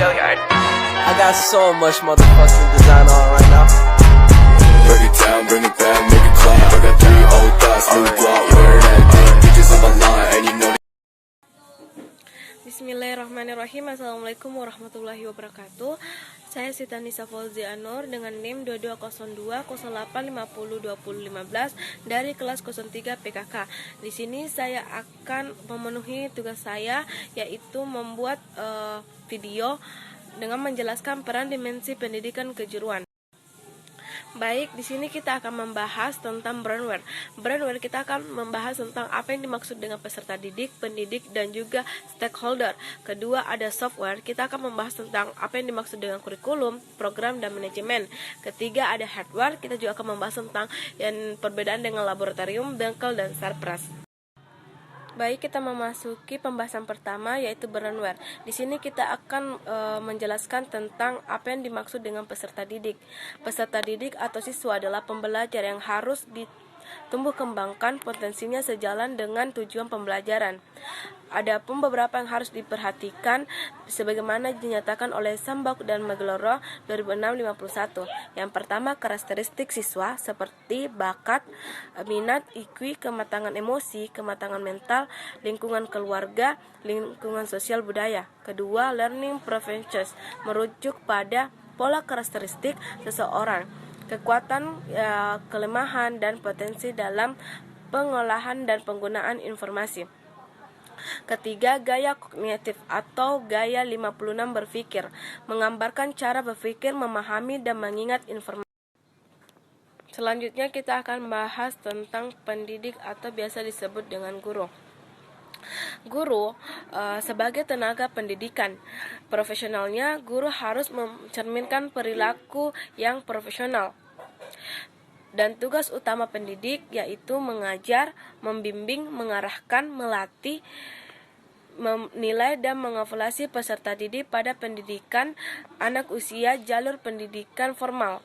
I got so much motherfucking design on right now. Break it down, bring it back, make it clap. I got 3 old thoughts, new guap, wear that thing. Bitches on my line, and you know. Bismillahirrahmanirrahim. Assalamualaikum warahmatullahi wabarakatuh. Saya Siti Nisa Fauziah Nur dengan NIM 220208502015 dari kelas 03 PKK. Di sini saya akan memenuhi tugas saya, yaitu membuat video dengan menjelaskan peran dimensi pendidikan kejuruan. Baik, di sini kita akan membahas tentang brainware. Brainware kita akan membahas tentang apa yang dimaksud dengan peserta didik, pendidik, dan juga stakeholder. Kedua, ada software. Kita akan membahas tentang apa yang dimaksud dengan kurikulum, program, dan manajemen. Ketiga, ada hardware. Kita juga akan membahas tentang yang perbedaan dengan laboratorium, bengkel, dan sarpras. Baik, kita memasuki pembahasan pertama, yaitu brainware. Di sini kita akan menjelaskan tentang apa yang dimaksud dengan peserta didik. Peserta didik atau siswa adalah pembelajar yang harus tumbuh kembangkan potensinya sejalan dengan tujuan pembelajaran. Adapun beberapa yang harus diperhatikan sebagaimana dinyatakan oleh Sambok dan Magloro 2006-51. Yang pertama, karakteristik siswa seperti bakat, minat, IQ, kematangan emosi, kematangan mental, lingkungan keluarga, lingkungan sosial budaya. Kedua, learning preferences merujuk pada pola karakteristik seseorang, kekuatan, kelemahan, dan potensi dalam pengolahan dan penggunaan informasi. Ketiga, gaya kognitif atau gaya 56 berpikir, menggambarkan cara berpikir, memahami, dan mengingat informasi. Selanjutnya kita akan bahas tentang pendidik atau biasa disebut dengan guru. Guru sebagai tenaga pendidikan, profesionalnya guru harus mencerminkan perilaku yang profesional. Dan tugas utama pendidik yaitu mengajar, membimbing, mengarahkan, melatih, menilai, dan mengevaluasi peserta didik pada pendidikan anak usia jalur pendidikan formal.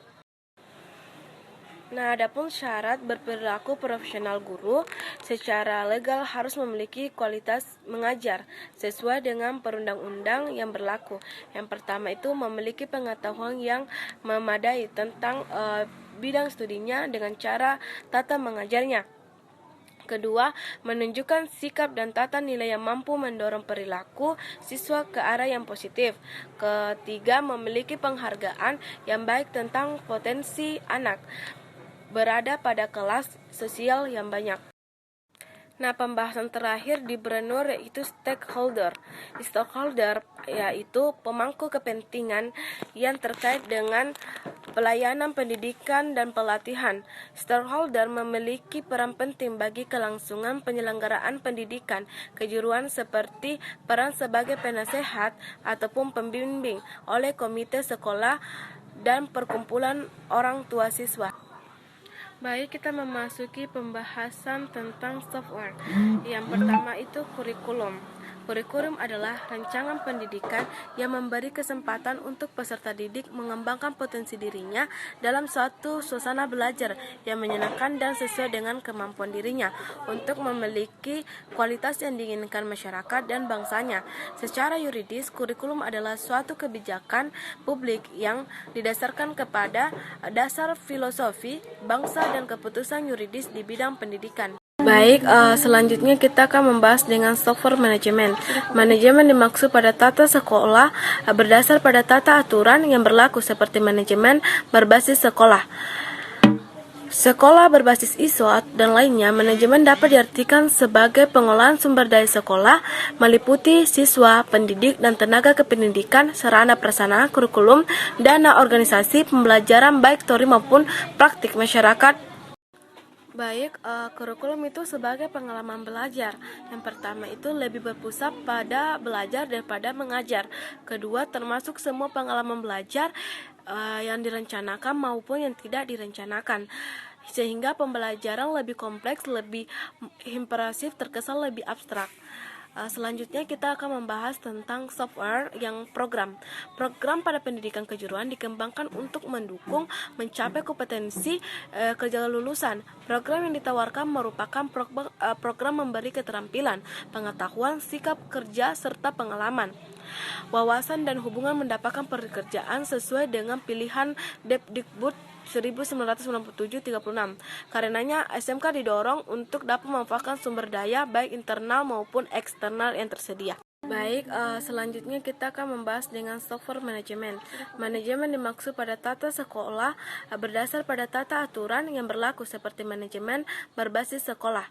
Nah, adapun syarat berperilaku profesional guru secara legal harus memiliki kualitas mengajar sesuai dengan perundang-undang yang berlaku. Yang pertama itu memiliki pengetahuan yang memadai tentang bidang studinya dengan cara tata mengajarnya. Kedua, menunjukkan sikap dan tata nilai yang mampu mendorong perilaku siswa ke arah yang positif. Ketiga, memiliki penghargaan yang baik tentang potensi anak berada pada kelas sosial yang banyak. Nah, pembahasan terakhir di brainware yaitu stakeholder. Stakeholder yaitu pemangku kepentingan yang terkait dengan pelayanan pendidikan dan pelatihan. Stakeholder memiliki peran penting bagi kelangsungan penyelenggaraan pendidikan kejuruan seperti peran sebagai penasehat ataupun pembimbing oleh komite sekolah dan perkumpulan orang tua siswa. Baik, kita memasuki pembahasan tentang software. Yang pertama itu kurikulum. Kurikulum adalah rancangan pendidikan yang memberi kesempatan untuk peserta didik mengembangkan potensi dirinya dalam suatu suasana belajar yang menyenangkan dan sesuai dengan kemampuan dirinya untuk memiliki kualitas yang diinginkan masyarakat dan bangsanya. Secara yuridis, kurikulum adalah suatu kebijakan publik yang didasarkan kepada dasar filosofi bangsa dan keputusan yuridis di bidang pendidikan. Baik, selanjutnya kita akan membahas dengan software manajemen. Manajemen dimaksud pada tata sekolah berdasar pada tata aturan yang berlaku seperti manajemen berbasis sekolah, sekolah berbasis ISO dan lainnya. Manajemen dapat diartikan sebagai pengolahan sumber daya sekolah meliputi siswa, pendidik, dan tenaga kependidikan, sarana prasarana, kurikulum, dana organisasi, pembelajaran baik teori maupun praktik masyarakat. Baik, kurikulum itu sebagai pengalaman belajar. Yang pertama itu lebih berpusat pada belajar daripada mengajar. Kedua, termasuk semua pengalaman belajar yang direncanakan maupun yang tidak direncanakan. Sehingga pembelajaran lebih kompleks, lebih impresif, terkesan lebih abstrak. Selanjutnya kita akan membahas tentang software yang program. Program pada pendidikan kejuruan dikembangkan untuk mendukung mencapai kompetensi kerja lulusan. Program yang ditawarkan merupakan program memberi keterampilan, pengetahuan, sikap kerja, serta pengalaman, wawasan dan hubungan mendapatkan pekerjaan sesuai dengan pilihan Depdikbud 1997-36. Karenanya SMK didorong untuk dapat memanfaatkan sumber daya baik internal maupun eksternal yang tersedia. Baik, selanjutnya kita akan membahas dengan software manajemen. Manajemen dimaksud pada tata sekolah berdasar pada tata aturan yang berlaku seperti manajemen berbasis sekolah,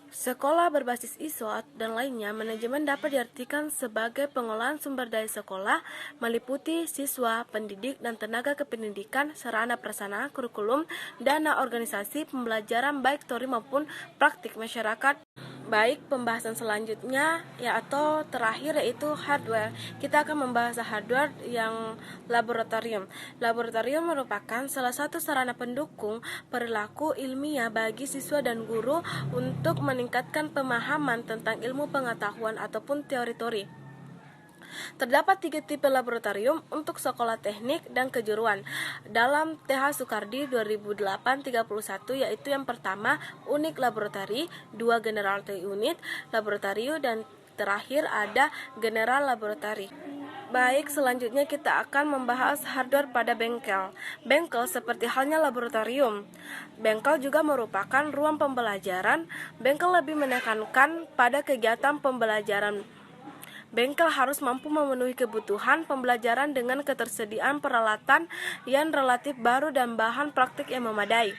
sekolah berbasis ISO dan lainnya. Manajemen dapat diartikan sebagai pengolahan sumber daya sekolah meliputi siswa, pendidik, dan tenaga kependidikan, sarana prasarana, kurikulum, dana organisasi, pembelajaran baik teori maupun praktik masyarakat. Baik, pembahasan selanjutnya atau terakhir yaitu hardware. Kita akan membahas hardware yang laboratorium. Laboratorium merupakan salah satu sarana pendukung perilaku ilmiah bagi siswa dan guru untuk meningkatkan pemahaman tentang ilmu pengetahuan ataupun teori-teori. Terdapat 3 tipe laboratorium untuk sekolah teknik dan kejuruan dalam TH Soekardi 2008-31, yaitu yang pertama unit laboratory, 2 general unit laboratory, dan terakhir ada general laboratory. Baik, selanjutnya kita akan membahas hardware pada bengkel. Bengkel seperti halnya laboratorium. Bengkel juga merupakan ruang pembelajaran. Bengkel lebih menekankan pada kegiatan pembelajaran. Bengkel harus mampu memenuhi kebutuhan pembelajaran dengan ketersediaan peralatan yang relatif baru dan bahan praktik yang memadai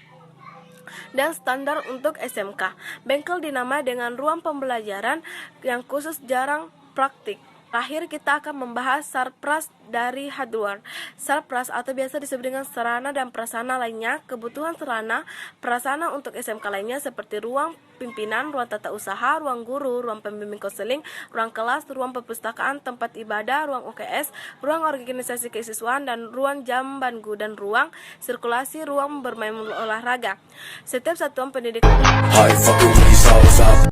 dan standar untuk SMK. Bengkel dinamai dengan ruang pembelajaran yang khusus jarang praktik. Terakhir kita akan membahas sarpras dari hardware. Sarpras atau biasa disebut dengan sarana dan prasarana lainnya, kebutuhan sarana prasarana untuk SMK lainnya seperti ruang pimpinan, ruang tata usaha, ruang guru, ruang pembimbing konseling, ruang kelas, ruang perpustakaan, tempat ibadah, ruang UKS, ruang organisasi keisiswaan, dan ruang jambangu, dan ruang sirkulasi, ruang bermain olahraga. Setiap satuan pendidikan